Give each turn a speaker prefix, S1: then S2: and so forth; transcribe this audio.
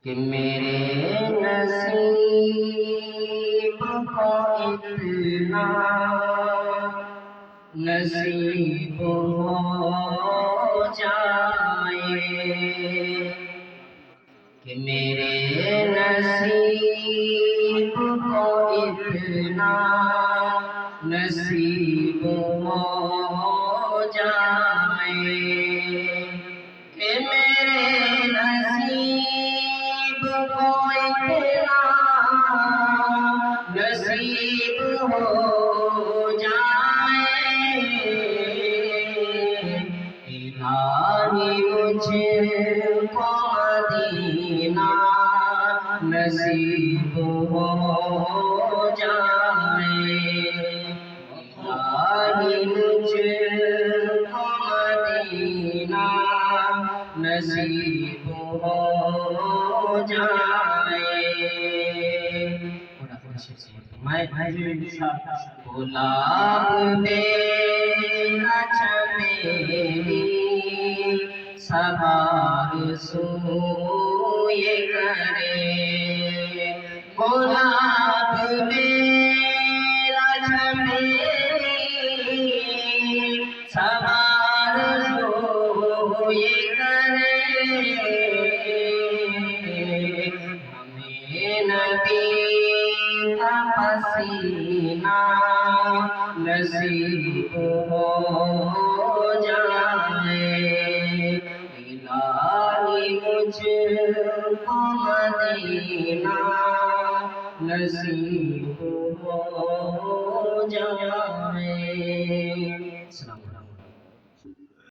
S1: کہ میرے نصیب کو اتنا نصیب ہو جائے کہ میرے نصیب کو اتنا نصیب ہو جائے کہ میرے نصیب کو اتنا نصیب ہو جائے الہی مجھے کو مدینہ نصیب ہو جائے الہی مجھے کو مدینہ نصیب ہو جائے گلاب میرا چمیلی سبار سوئے کرے گلاب میرا چمیلی سبار سوئے کرے ہمیں نبی کا پسینہ نصیب ہو جائے الہی مجھ کو مدینہ نصیب